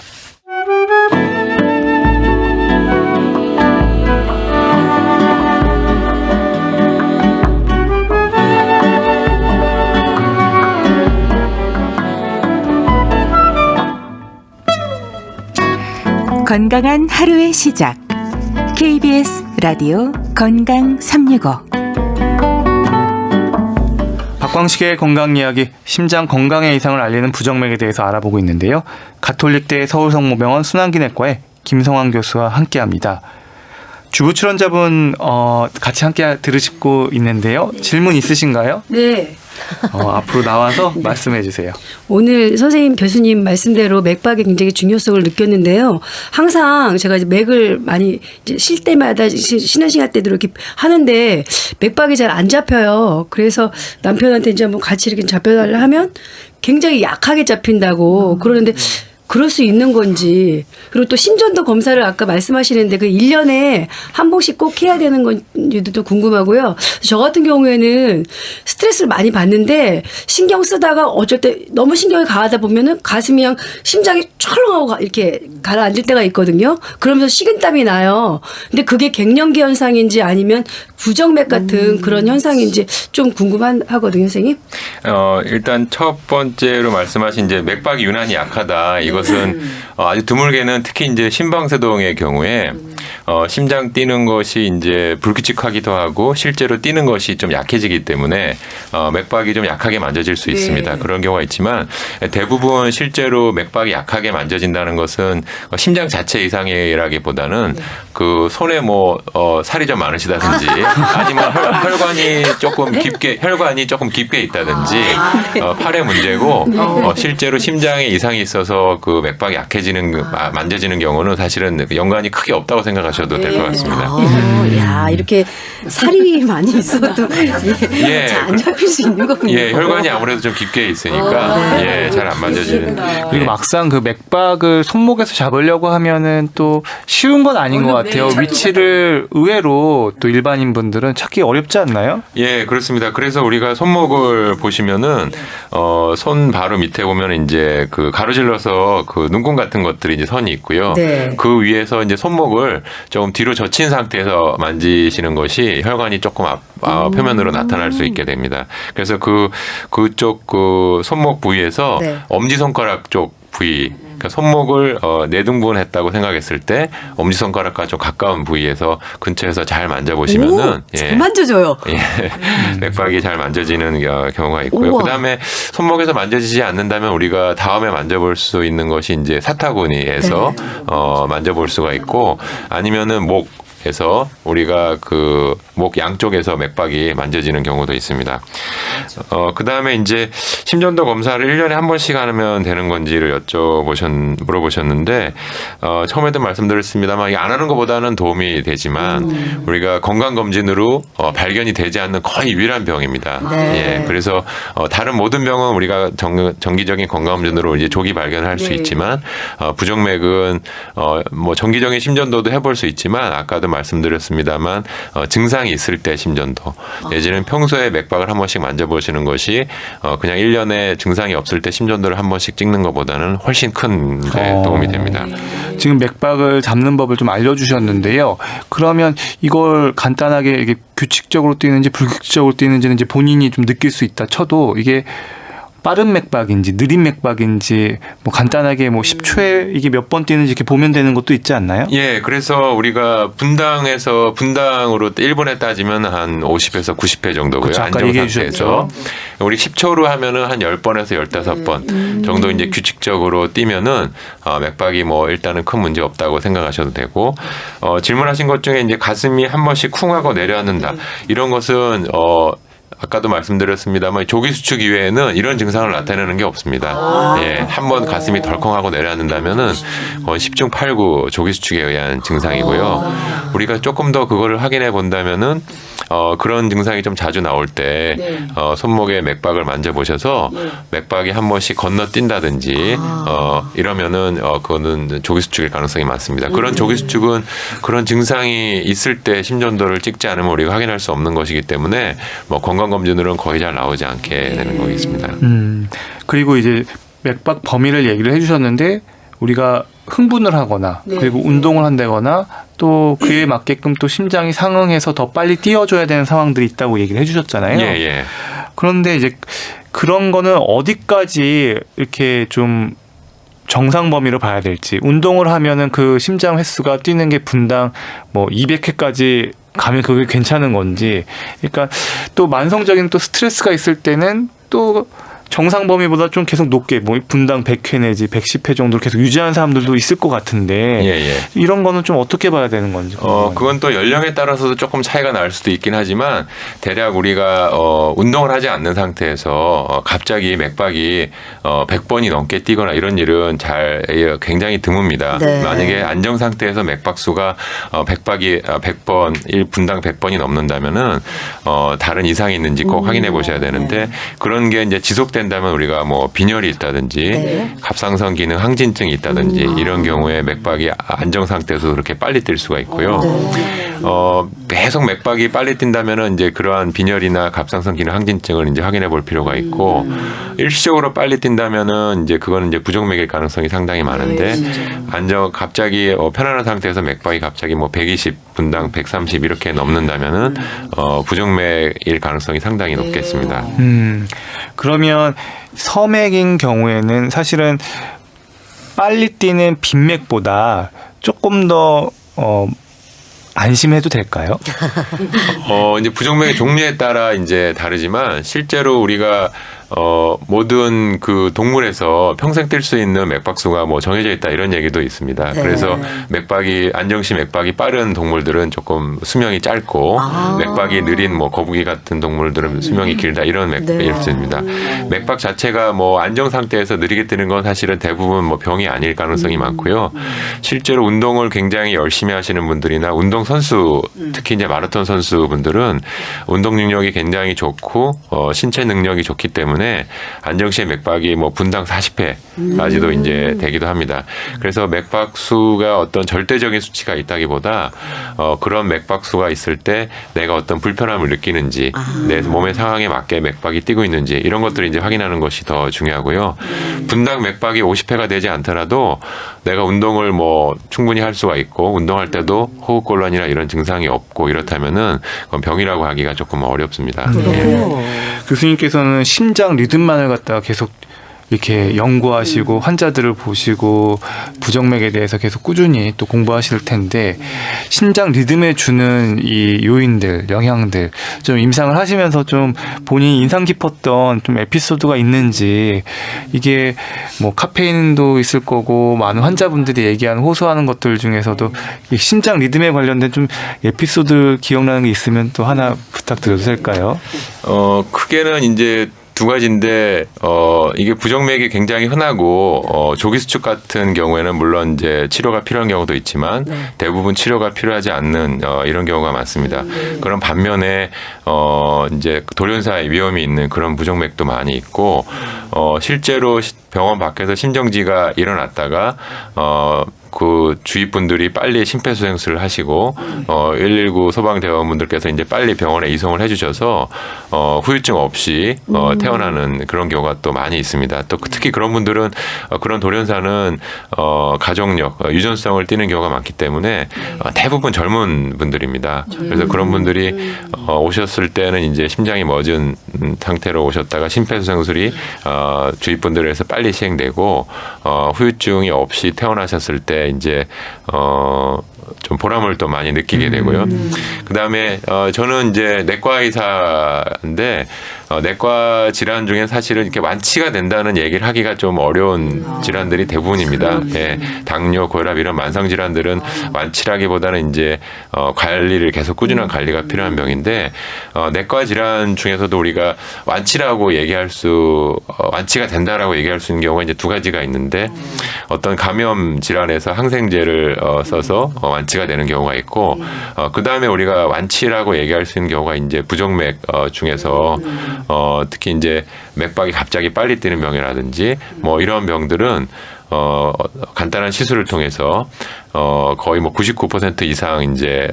건강한 하루의 시작. KBS 라디오 건강 365. 박광식의 건강 이야기, 심장 건강의 이상을 알리는 부정맥에 대해서 알아보고 있는데요. 가톨릭대 서울성모병원 순환기내과의 김성환 교수와 함께합니다. 주부 출연자분 같이 함께 들으시고 있는데요. 질문 있으신가요? 네. 앞으로 나와서 말씀해 주세요. 오늘 선생님 교수님 말씀대로 맥박의 굉장히 중요성을 느꼈는데요. 항상 제가 이제 맥을 많이 이제 쉴 때마다 쉬는 시간 때도 이렇게 하는데 맥박이 잘 안 잡혀요. 그래서 남편한테 이제 한번 같이 이렇게 잡혀달라 하면 굉장히 약하게 잡힌다고 그러는데 그럴 수 있는 건지, 그리고 또 심전도 검사를 아까 말씀하시는데 그 1년에 한 번씩 꼭 해야 되는 건지도 궁금하고요. 저 같은 경우에는 스트레스를 많이 받는데 신경 쓰다가 어쩔 때 너무 신경이 강하다 보면은 가슴이 그냥 심장이 철렁하고 이렇게 가라앉을 때가 있거든요. 그러면서 식은땀이 나요. 근데 그게 갱년기 현상인지 아니면 부정맥 같은 그런 현상인지 좀 궁금하거든요, 선생님. 일단 첫 번째로 말씀하신 이제 맥박이 유난히 약하다. 이것은 아주 드물게는 특히 이제 심방세동의 경우에 심장 뛰는 것이 이제 불규칙하기도 하고 실제로 뛰는 것이 좀 약해지기 때문에 맥박이 좀 약하게 만져질 수 있습니다. 그런 경우가 있지만 대부분 실제로 맥박이 약하게 만져진다는 것은 심장 자체 이상이라기보다는 그 손에 뭐 살이 좀 많으시다든지 아니면 혈관이 조금 깊게 있다든지 팔의 문제고 실제로 심장에 이상이 있어서 그 맥박이 약해지는 만져지는 경우는 사실은 연관이 크게 없다고 생각하셔도 될 것 같습니다. 야, 이렇게 살이 많이 있어도 잘 안 잡힐 수 있는 거군요. 예, 혈관이 아무래도 좀 깊게 있으니까 잘 안 만져지는. 그리고 막상 그 맥박을 손목에서 잡으려고 하면은 또 쉬운 건 아닌 것 같아요. 위치를 의외로 또 일반인 분들은 찾기 어렵지 않나요? 예, 그렇습니다. 그래서 우리가 손목을 보시면은 손 바로 밑에 보면 이제 그 가로질러서 그 눈금 같은 것들이 이제 선이 있고요. 네. 그 위에서 이제 손목을 좀 뒤로 젖힌 상태에서 만지시는 것이 혈관이 조금 표면으로 나타날 수 있게 됩니다. 그래서 그쪽 그 손목 부위에서 네. 엄지손가락 쪽 부위, 그러니까 손목을 내등분했다고 생각했을 때 엄지손가락과 좀 가까운 부위에서 근처에서 잘 만져보시면은 잘 만져줘요. 맥박이 잘 만져지는 경우가 있고요. 우와. 그다음에 손목에서 만져지지 않는다면 우리가 다음에 만져볼 수 있는 것이 이제 사타구니에서 만져볼 수가 있고 아니면은 목에서 우리가 그 목 양쪽에서 맥박이 만져지는 경우도 있습니다. 그다음에 이제 심전도 검사를 1년에 한 번씩 하면 되는 건지를 물어보셨는데 처음에도 말씀드렸습니다만 안 하는 것보다는 도움이 되지만 우리가 건강검진으로 발견이 되지 않는 거의 유일한 병입니다. 네. 예, 그래서 다른 모든 병은 우리가 정기적인 건강검진으로 이제 조기 발견을 할 수 있지만 부정맥은 뭐 정기적인 심전도도 해볼 수 있지만 아까도 말씀드렸습니다만 증상이 있을 때 심전도 내지는 평소에 맥박을 한 번씩 만져보시는 것이 그냥 1년에 증상이 없을 때 심전도를 한 번씩 찍는 것보다는 훨씬 큰 데 도움이 됩니다. 지금 맥박을 잡는 법을 좀 알려주셨는데요. 그러면 이걸 간단하게 이게 규칙적으로 뛰는지 불규칙적으로 뛰는지는 이제 본인이 좀 느낄 수 있다 쳐도 이게 빠른 맥박인지 느린 맥박인지 뭐 간단하게 뭐 10초에 이게 몇 번 뛰는지 이렇게 보면 되는 것도 있지 않나요? 예, 그래서 우리가 분당으로 1분에 따지면 한 50에서 90회 정도고요. 그렇죠, 아까 안정 얘기해 상태에서. 우리 10초로 하면은 한 10번에서 15번 정도 이제 규칙적으로 뛰면은 맥박이 뭐 일단은 큰 문제 없다고 생각하셔도 되고 질문하신 것 중에 이제 가슴이 한 번씩 쿵하고 내려앉는다. 이런 것은 아까도 말씀드렸습니다만 조기 수축 이외에는 이런 증상을 나타내는 게 없습니다. 예, 한번 가슴이 덜컹하고 내려앉는다면은 거의 10중 8구 조기 수축에 의한 증상이고요. 우리가 조금 더 그거를 확인해 본다면은 그런 증상이 좀 자주 나올 때 손목에 맥박을 만져보셔서 맥박이 한 번씩 건너뛴다든지 이러면은 그거는 조기 수축일 가능성이 많습니다. 그런 조기 수축은 그런 증상이 있을 때 심전도를 찍지 않으면 우리가 확인할 수 없는 것이기 때문에 뭐 건강검진으로는 거의 잘 나오지 않게 되는 거겠습니다. 그리고 이제 맥박 범위를 얘기를 해주셨는데 우리가 흥분을 하거나 그리고 운동을 한다거나 또 그에 맞게끔 또 심장이 상응해서 더 빨리 뛰어줘야 되는 상황들이 있다고 얘기를 해주셨잖아요. 예. 그런데 이제 그런 거는 어디까지 이렇게 좀 정상 범위로 봐야 될지, 운동을 하면은 그 심장 횟수가 뛰는 게 분당 뭐 200회까지 가면 그게 괜찮은 건지, 그러니까 또 만성적인 또 스트레스가 있을 때는 또 정상 범위보다 좀 계속 높게 뭐 분당 100회 내지 110회 정도를 계속 유지하는 사람들도 있을 것 같은데 이런 거는 좀 어떻게 봐야 되는 건지. 그건 또 연령에 따라서도 조금 차이가 날 수도 있긴 하지만 대략 우리가 운동을 하지 않는 상태에서 갑자기 맥박이 100번이 넘게 뛰거나 이런 일은 굉장히 드뭅니다. 네. 만약에 안정 상태에서 맥박수가 100번, 분당 100번이 넘는다면은 다른 이상이 있는지 꼭 확인해 보셔야 되는데, 그런 게 이제 지속된다면 우리가 뭐 빈혈이 있다든지 네. 갑상선 기능 항진증이 있다든지 이런 경우에 맥박이 안정 상태에서 그렇게 빨리 뛸 수가 있고요. 계속 맥박이 빨리 뛴다면은 이제 그러한 빈혈이나 갑상선 기능 항진증을 이제 확인해 볼 필요가 있고, 일시적으로 빨리 뛴다면은 이제 그거는 이제 부정맥일 가능성이 상당히 많은데, 갑자기 편안한 상태에서 맥박이 갑자기 뭐 120 분당 130 이렇게 넘는다면은 부정맥일 가능성이 상당히 높겠습니다. 그러면 서맥인 경우에는 사실은 빨리 뛰는 빈맥보다 조금 더 안심해도 될까요? 이제 부정맥의 종류에 따라 이제 다르지만, 실제로 우리가 모든 그 동물에서 평생 뛸 수 있는 맥박수가 뭐 정해져 있다 이런 얘기도 있습니다. 네. 그래서 안정시 맥박이 빠른 동물들은 조금 수명이 짧고, 맥박이 느린 뭐 거북이 같은 동물들은 수명이 길다 이런 맥박이 있습니다. 맥박 자체가 뭐 안정 상태에서 느리게 뛰는 건 사실은 대부분 뭐 병이 아닐 가능성이 많고요. 실제로 운동을 굉장히 열심히 하시는 분들이나 운동 선수, 특히 이제 마라톤 선수분들은 운동 능력이 굉장히 좋고 신체 능력이 좋기 때문에 안정시의 맥박이 뭐 분당 40회까지도 이제 되기도 합니다. 그래서 맥박수가 어떤 절대적인 수치가 있다기보다 그런 맥박수가 있을 때 내가 어떤 불편함을 느끼는지, 내 몸의 상황에 맞게 맥박이 뛰고 있는지 이런 것들을 이제 확인하는 것이 더 중요하고요. 분당 맥박이 50회가 되지 않더라도 내가 운동을 뭐 충분히 할 수가 있고, 운동할 때도 호흡곤란이나 이런 증상이 없고 이렇다면은 그건 병이라고 하기가 조금 어렵습니다. 교수님께서는 심장 리듬만을 갖다가 계속 이렇게 연구하시고 환자들을 보시고 부정맥에 대해서 계속 꾸준히 또 공부하실 텐데, 심장 리듬에 주는 이 요인들, 영향들 좀 임상을 하시면서 좀 본인이 인상 깊었던 좀 에피소드가 있는지, 이게 뭐 카페인도 있을 거고 많은 환자분들이 얘기하는 호소하는 것들 중에서도 이 심장 리듬에 관련된 좀 에피소드 기억나는 게 있으면 또 하나 부탁드려도 될까요? 크게는 이제 두 가지인데, 이게 부정맥이 굉장히 흔하고, 조기수축 같은 경우에는 물론 이제 치료가 필요한 경우도 있지만, 대부분 치료가 필요하지 않는, 이런 경우가 많습니다. 그런 반면에, 이제 돌연사의 위험이 있는 그런 부정맥도 많이 있고, 실제로 병원 밖에서 심정지가 일어났다가, 그 주위 분들이 빨리 심폐소생술을 하시고 119 소방대원분들께서 이제 빨리 병원에 이송을 해주셔서 후유증 없이 퇴원하는 그런 경우가 또 많이 있습니다. 또 특히 그런 분들은 그런 돌연사는 가족력, 유전성을 띠는 경우가 많기 때문에 대부분 젊은 분들입니다. 그래서 그런 분들이 오셨을 때는 이제 심장이 멎은 상태로 오셨다가 심폐소생술이 주위 분들에서 빨리 시행되고 후유증이 없이 퇴원하셨을 때 이제 좀 보람을 또 많이 느끼게 되고요. 그다음에 저는 이제 내과 의사인데 내과 질환 중에 사실은 이렇게 완치가 된다는 얘기를 하기가 좀 어려운 질환들이 대부분입니다. 예, 당뇨, 고혈압 이런 만성 질환들은 완치라기보다는 이제 관리를 계속 꾸준한 관리가 필요한 병인데, 내과 질환 중에서도 우리가 완치라고 얘기할 완치가 된다라고 얘기할 수 있는 경우가 이제 두 가지가 있는데, 어떤 감염 질환에서 항생제를 써서 완치가 되는 경우가 있고, 그 다음에 우리가 완치라고 얘기할 수 있는 경우가 이제 부정맥 중에서 특히 이제 맥박이 갑자기 빨리 뛰는 병이라든지 뭐 이런 병들은 간단한 시술을 통해서 거의 뭐 99% 이상 이제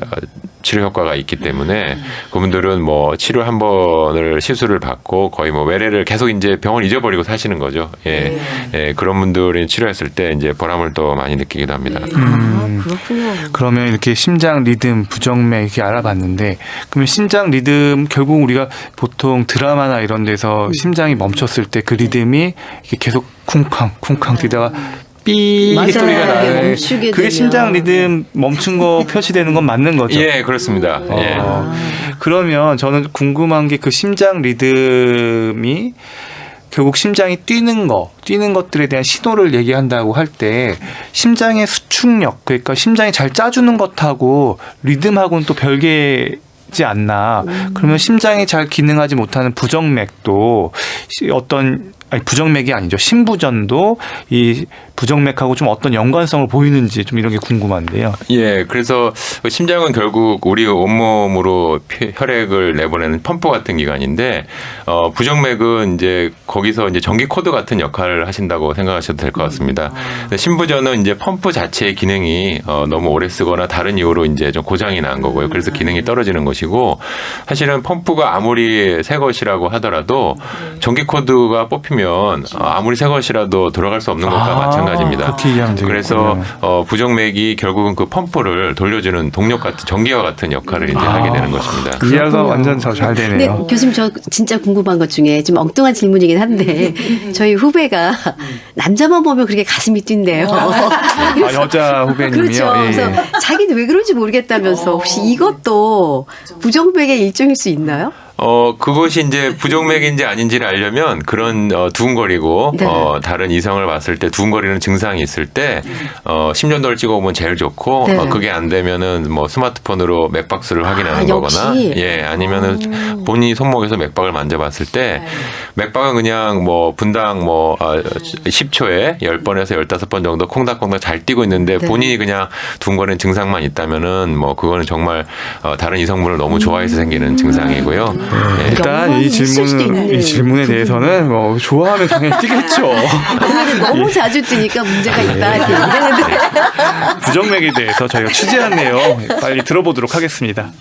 치료 효과가 있기 때문에 그분들은 뭐 치료 한 번을 시술을 받고 거의 뭐 외래를 계속 이제 병을 잊어버리고 사시는 거죠. 예. 예, 그런 분들이 치료했을 때 이제 보람을 또 많이 느끼기도 합니다. 그렇군요. 그러면 이렇게 심장 리듬, 부정맥 이렇게 알아봤는데, 그러면 심장 리듬 결국 우리가 보통 드라마나 이런 데서 심장이 멈췄을 때 그 리듬이 이렇게 계속 쿵쾅 쿵쾅 뛰다가 삐 맞아요. 소리가 이게 나요. 멈추게 그게 되면. 심장 리듬 멈춘 거 표시되는 건 맞는 거죠? 예, 그렇습니다. 예. 그러면 저는 궁금한 게 그 심장 리듬이 결국 심장이 뛰는 것들에 대한 신호를 얘기한다고 할 때 심장의 수축력, 그러니까 심장이 잘 짜주는 것하고 리듬하고는 또 별개지 않나. 그러면 심장이 잘 기능하지 못하는 부정맥도 부정맥이 아니죠. 심부전도 이 부정맥하고 좀 어떤 연관성을 보이는지 좀 이런 게 궁금한데요. 예, 그래서 심장은 결국 우리 온몸으로 혈액을 내보내는 펌프 같은 기관인데, 부정맥은 이제 거기서 이제 전기 코드 같은 역할을 하신다고 생각하셔도 될 것 같습니다. 근데 심부전은 이제 펌프 자체의 기능이 너무 오래 쓰거나 다른 이유로 이제 좀 고장이 난 거고요. 그래서 기능이 떨어지는 것이고, 사실은 펌프가 아무리 새 것이라고 하더라도 전기 코드가 뽑히면 아무리 새 것이라도 돌아갈 수 없는 것과 마찬가지입니다. 그렇게 이해하면 되겠군요. 그래서 부정맥이 결국은 그 펌프를 돌려주는 동력 같은 전기와 같은 역할을 이제 하게 되는 것입니다. 이해가 완전 잘 근데 되네요. 교수님 저 진짜 궁금한 것 중에 좀 엉뚱한 질문이긴 한데 저희 후배가 남자만 보면 그렇게 가슴이 뛴대요. 여자 후배님이요. 그렇죠. 예, 그래서 예. 자기는 왜 그런지 모르겠다면서 혹시 이것도 부정맥의 일종일 수 있나요? 그것이 이제 부정맥인지 아닌지를 알려면 그런 두근거리고 네. 다른 이성을 봤을 때 두근거리는 증상이 있을 때 심전도를 찍어보면 제일 좋고 네. 그게 안 되면은 뭐 스마트폰으로 맥박수를 확인하는 거거나 역시. 아니면은 본인이 손목에서 맥박을 만져봤을 때 맥박은 그냥 뭐 분당 10초에 10번에서 15번 정도 콩닥콩닥 잘 뛰고 있는데 네. 본인이 그냥 두근거리는 증상만 있다면은 뭐 그거는 정말 다른 이성분을 너무 좋아해서 생기는 증상이고요. 네. 일단 영혼이 있을 수도 있는 이 질문에 대해서는 뭐 좋아하면 당연히 뛰겠죠. 오늘은 너무 자주 뛰니까 문제가 있다 이렇게 얘기했는데 부정맥에 대해서 저희가 취재한 내용 빨리 들어보도록 하겠습니다.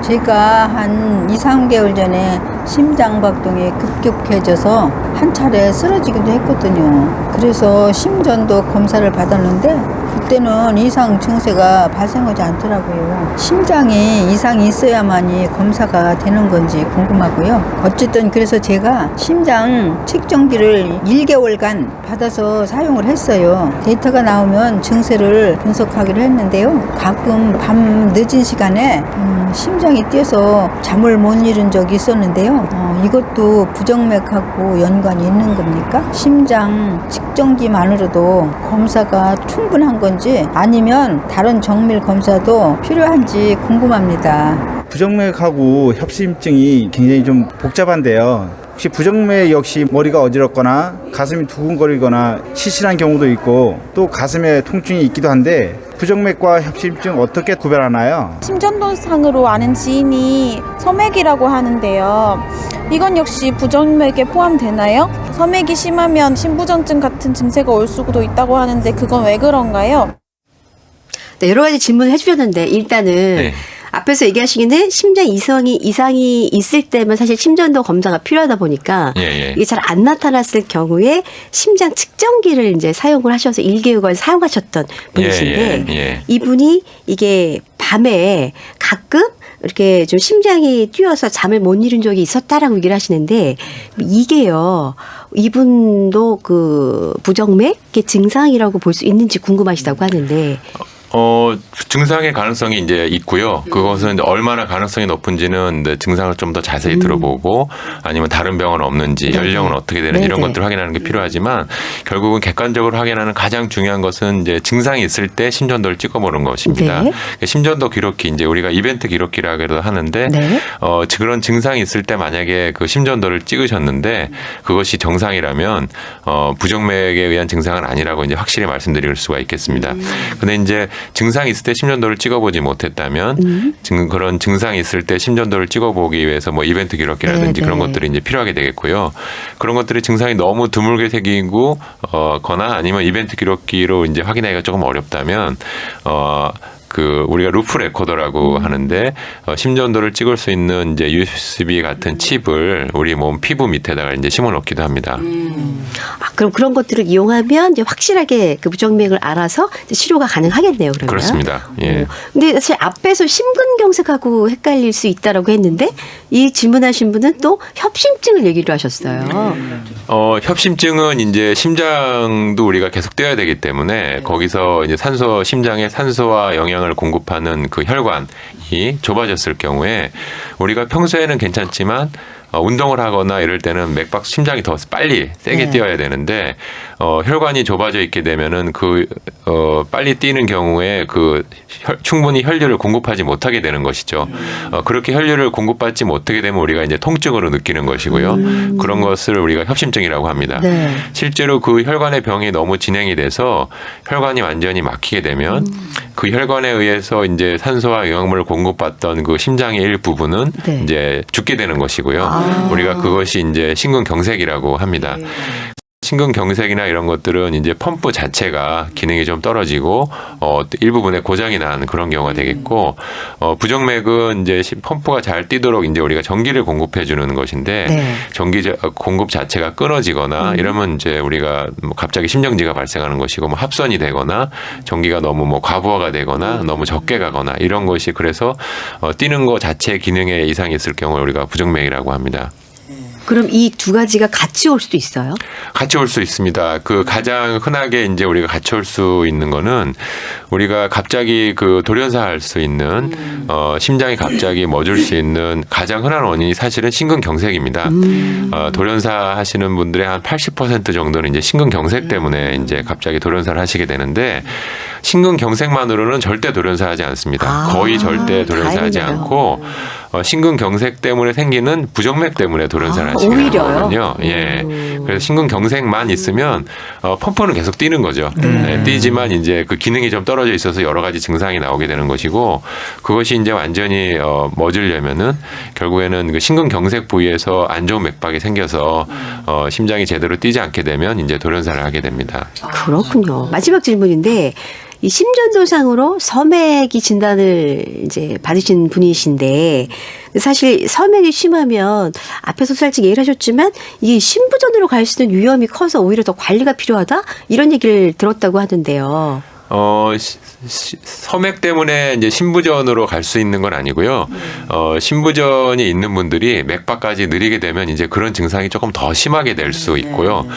제가 한 2, 3개월 전에 심장박동이 급격해져서 한 차례 쓰러지기도 했거든요. 그래서 심전도 검사를 받았는데 그때는 이상 증세가 발생하지 않더라고요. 심장이 이상이 있어야만이 검사가 되는 건지 궁금하고요. 어쨌든 그래서 제가 심장 측정기를 1개월간 받아서 사용을 했어요. 데이터가 나오면 증세를 분석하기로 했는데요. 가끔 밤 늦은 시간에 심장이 뛰어서 잠을 못 이룬 적이 있었는데요. 이것도 부정맥하고 연관이 있는 겁니까? 심장 측정기만으로도 검사가 충분한 건지 아니면 다른 정밀 검사도 필요한지 궁금합니다. 부정맥하고 협심증이 굉장히 좀 복잡한데요. 혹시 부정맥 역시 머리가 어지럽거나 가슴이 두근거리거나 시신한 경우도 있고 또 가슴에 통증이 있기도 한데 부정맥과 협심증 어떻게 구별하나요? 심전도상으로 아는 지인이 서맥이라고 하는데요. 이건 역시 부정맥에 포함되나요? 서맥이 심하면 심부전증 같은 증세가 올 수도 있다고 하는데 그건 왜 그런가요? 네, 여러 가지 질문을 해주셨는데 일단은 네. 앞에서 얘기하시기는 심장 이상이 있을 때면 사실 심전도 검사가 필요하다 보니까 예. 이게 잘 안 나타났을 경우에 심장 측정기를 이제 사용을 하셔서 1개월간 사용하셨던 분이신데 예. 이분이 이게 밤에 가끔 이렇게 좀 심장이 뛰어서 잠을 못 이룬 적이 있었다라고 얘기를 하시는데 이게요. 이분도 그 부정맥의 증상이라고 볼 수 있는지 궁금하시다고 하는데 증상의 가능성이 이제 있고요. 그것은 이제 얼마나 가능성이 높은지는 이제 증상을 좀 더 자세히 들어보고 아니면 다른 병은 없는지 연령은 어떻게 되는지 이런 것들을 확인하는 게 필요하지만 결국은 객관적으로 확인하는 가장 중요한 것은 이제 증상이 있을 때 심전도를 찍어보는 것입니다. 네. 심전도 기록기 이제 우리가 이벤트 기록기라고도 하는데 네. 그런 증상이 있을 때 만약에 그 심전도를 찍으셨는데 그것이 정상이라면 부정맥에 의한 증상은 아니라고 이제 확실히 말씀드릴 수가 있겠습니다. 근데 이제 증상이 있을 때 심전도를 찍어보지 못했다면 그런 증상이 있을 때 심전도를 찍어보기 위해서 뭐 이벤트 기록기라든지 네, 그런 네. 것들이 이제 필요하게 되겠고요. 그런 것들이 증상이 너무 드물게 생기고 거나 아니면 이벤트 기록기로 이제 확인하기가 조금 어렵다면 그 우리가 루프 레코더라고 하는데 심전도를 찍을 수 있는 이제 USB 같은 칩을 우리 몸 피부 밑에다가 이제 심어 놓기도 합니다. 아, 그럼 그런 것들을 이용하면 이제 확실하게 그 부정맥을 알아서 이제 치료가 가능하겠네요. 그러면. 그렇습니다. 예. 근데 사실 앞에서 심근경색하고 헷갈릴 수 있다라고 했는데 이 질문하신 분은 또 협심증을 얘기를 하셨어요. 협심증은 이제 심장도 우리가 계속 뛰어야 되기 때문에 거기서 이제 심장에 산소와 영양을 공급하는 그 혈관이 좁아졌을 경우에 우리가 평소에는 괜찮지만 운동을 하거나 이럴 때는 심장이 더 빨리 세게 뛰어야 되는데 혈관이 좁아져 있게 되면은 빨리 뛰는 경우에 충분히 혈류를 공급하지 못하게 되는 것이죠. 그렇게 혈류를 공급받지 못하게 되면 우리가 이제 통증으로 느끼는 것이고요. 그런 것을 우리가 협심증이라고 합니다. 네. 실제로 그 혈관의 병이 너무 진행이 돼서 혈관이 완전히 막히게 되면 그 혈관에 의해서 이제 산소와 영양분을 공급받던 그 심장의 일부분은 네. 이제 죽게 되는 것이고요. 우리가 그것이 이제 심근경색이라고 합니다. 심근경색이나 이런 것들은 이제 펌프 자체가 기능이 좀 떨어지고 일부분에 고장이 난 그런 경우가 되겠고 부정맥은 이제 펌프가 잘 뛰도록 이제 우리가 전기를 공급해 주는 것인데 네. 전기 공급 자체가 끊어지거나 이러면 이제 우리가 뭐 갑자기 심정지가 발생하는 것이고 뭐 합선이 되거나 전기가 너무 뭐 과부하가 되거나 너무 적게 가거나 이런 것이 그래서 뛰는 것 자체 기능에 이상이 있을 경우 우리가 부정맥이라고 합니다. 그럼 이 두 가지가 같이 올 수도 있어요? 같이 올 수 있습니다. 그 가장 흔하게 이제 우리가 같이 올 수 있는 거는 우리가 갑자기 그 돌연사 할 수 있는 심장이 갑자기 멎을 수 있는 가장 흔한 원인이 사실은 심근경색입니다. 돌연사 하시는 분들의 한 80% 정도는 이제 심근경색 때문에 이제 갑자기 돌연사를 하시게 되는데 심근경색만으로는 절대 돌연사하지 않습니다. 거의 절대 돌연사하지 다행이네요. 않고 심근경색 때문에 생기는 부정맥 때문에 돌연사를 하시게 되는 오히려요? 거거든요. 예. 그래서 심근경색만 있으면 펌프는 계속 뛰는 거죠. 네, 뛰지만 이제 그 기능이 좀 떨어져 있어서 여러 가지 증상이 나오게 되는 것이고 그것이 이제 완전히 멎으려면은 결국에는 그 심근경색 부위에서 안 좋은 맥박이 생겨서 심장이 제대로 뛰지 않게 되면 이제 돌연사를 하게 됩니다. 그렇군요. 마지막 질문인데 이 심전도상으로 섬액이 진단을 이제 받으신 분이신데 사실 섬액이 심하면 앞에서 살짝 얘기를 하셨지만 이 심부전으로 갈 수 있는 위험이 커서 오히려 더 관리가 필요하다 이런 얘기를 들었다고 하던데요. 섬액 때문에 이제 심부전으로 갈 수 있는 건 아니고요. 심부전이 있는 분들이 맥박까지 느리게 되면 이제 그런 증상이 조금 더 심하게 될 수 있고요.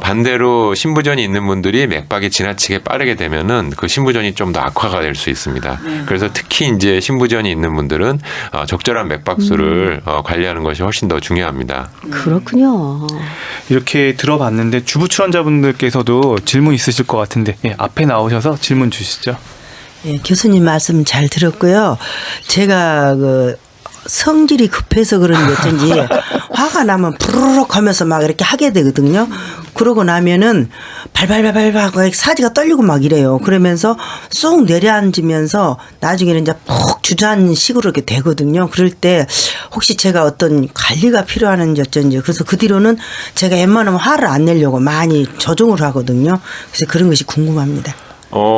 반대로 심부전이 있는 분들이 맥박이 지나치게 빠르게 되면은 그 심부전이 좀 더 악화가 될 수 있습니다. 그래서 특히 이제 심부전이 있는 분들은 적절한 맥박수를 관리하는 것이 훨씬 더 중요합니다. 그렇군요. 이렇게 들어봤는데 주부 출연자분들께서도 질문 있으실 것 같은데 앞에 나오셔서 질문 주시죠. 예, 교수님 말씀 잘 들었고요. 제가 그 성질이 급해서 그런 게 어쩐지 화가 나면 부르륵 하면서 막 이렇게 하게 되거든요. 그러고 나면은 발발발발하고 사지가 떨리고 막 이래요. 그러면서 쑥 내려앉으면서 나중에는 이제 푹 주저앉식으로 이렇게 되거든요. 그럴 때 혹시 제가 어떤 관리가 필요한지 어쩐지 그래서 그 뒤로는 제가 웬만하면 화를 안 내려고 많이 조정을 하거든요. 그래서 그런 것이 궁금합니다.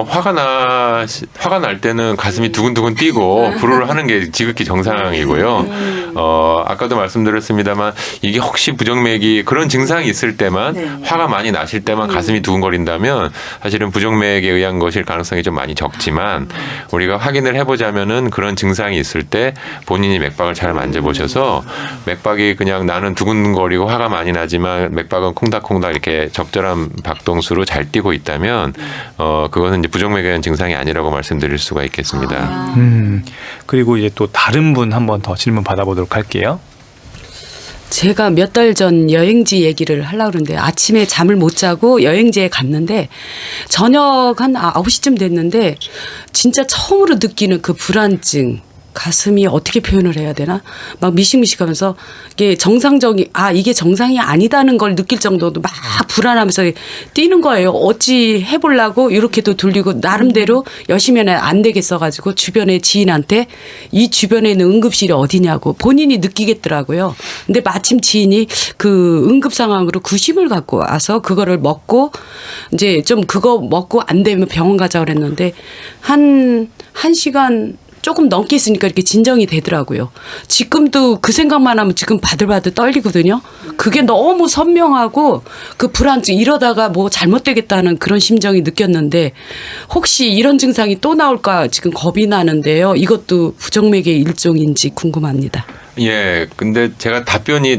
화가 날 때는 가슴이 두근두근 뛰고 부르르 하는 게 지극히 정상이고요. 아까도 말씀드렸습니다만 이게 혹시 부정맥이 그런 증상이 있을 때만 화가 많이 나실 때만 가슴이 두근거린다면 사실은 부정맥에 의한 것일 가능성이 좀 많이 적지만 우리가 확인을 해보자면은 그런 증상이 있을 때 본인이 맥박을 잘 만져보셔서 맥박이 그냥 나는 두근거리고 화가 많이 나지만 맥박은 콩닥콩닥 이렇게 적절한 박동수로 잘 뛰고 있다면 그것은 이제 부정맥에 의한 증상이 아니라고 말씀드릴 수가 있겠습니다. 그리고 이제 또 다른 분 한번 더 질문 받아보도록 할게요. 제가 몇 달 전 여행지 얘기를 하려고 그러는데 아침에 잠을 못 자고 여행지에 갔는데 저녁 한 9시쯤 됐는데 진짜 처음으로 느끼는 그 불안증 가슴이 어떻게 표현을 해야 되나? 막 미식미식하면서 이게 이게 정상이 아니다는 걸 느낄 정도로 막 불안하면서 뛰는 거예요. 어찌 해보려고 이렇게도 돌리고 나름대로 열심히 안 되겠어가지고 주변에 지인한테 이 주변에 있는 응급실이 어디냐고 본인이 느끼겠더라고요. 근데 마침 지인이 그 응급 상황으로 구심을 갖고 와서 그거를 먹고 이제 좀 그거 먹고 안 되면 병원 가자 그랬는데 한 1시간 조금 넘게 있으니까 이렇게 진정이 되더라고요. 지금도 그 생각만 하면 지금 바들바들 떨리거든요. 그게 너무 선명하고 그 불안증 이러다가 뭐 잘못되겠다는 그런 심정이 느꼈는데 혹시 이런 증상이 또 나올까 지금 겁이 나는데요. 이것도 부정맥의 일종인지 궁금합니다. 예, 근데 제가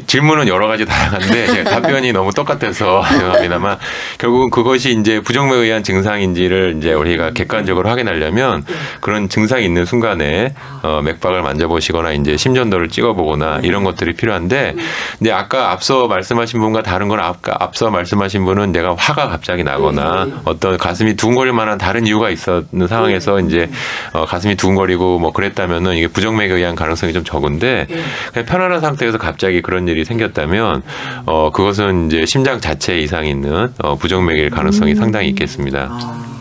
질문은 여러 가지 다양한데 제가 답변이 너무 똑같아서 죄송합니다만 결국은 그것이 이제 부정맥에 의한 증상인지를 이제 우리가 객관적으로 확인하려면 그런 증상이 있는 순간에 맥박을 만져보시거나 이제 심전도를 찍어보거나 이런 것들이 필요한데 근데 아까 앞서 말씀하신 분과 다른 건 앞서 말씀하신 분은 내가 화가 갑자기 나거나 어떤 가슴이 두근거릴 만한 다른 이유가 있었는 상황에서 이제 가슴이 두근거리고 뭐 그랬다면은 이게 부정맥에 의한 가능성이 좀 적은데 그냥 편안한 상태에서 갑자기 그런 일이 생겼다면 그것은 이제 심장 자체에 이상이 있는 부정맥일 가능성이 상당히 있겠습니다.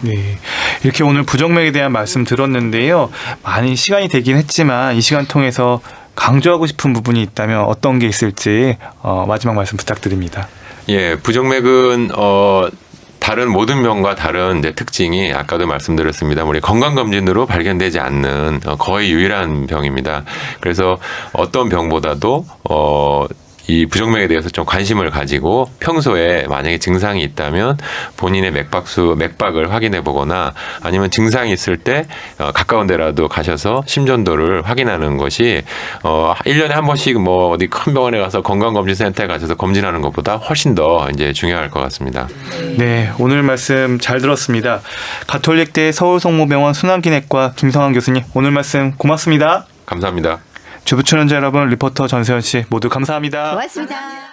네, 이렇게 오늘 부정맥에 대한 말씀 들었는데요. 많이 시간이 되긴 했지만 이 시간 통해서 강조하고 싶은 부분이 있다면 어떤 게 있을지 마지막 말씀 부탁드립니다. 예, 부정맥은 다른 모든 병과 다른 이제 특징이 아까도 말씀드렸습니다. 우리 건강검진으로 발견되지 않는 거의 유일한 병입니다. 그래서 어떤 병보다도 이 부정맥에 대해서 좀 관심을 가지고 평소에 만약에 증상이 있다면 본인의 맥박을 확인해 보거나 아니면 증상이 있을 때 가까운 데라도 가셔서 심전도를 확인하는 것이 1년에 한 번씩 뭐 어디 큰 병원에 가서 건강검진센터에 가셔서 검진하는 것보다 훨씬 더 이제 중요할 것 같습니다. 네, 오늘 말씀 잘 들었습니다. 가톨릭대 서울성모병원 순환기내과 김성환 교수님, 오늘 말씀 고맙습니다. 감사합니다. 주부 출연자 여러분, 리포터 전세현 씨 모두 감사합니다. 고맙습니다.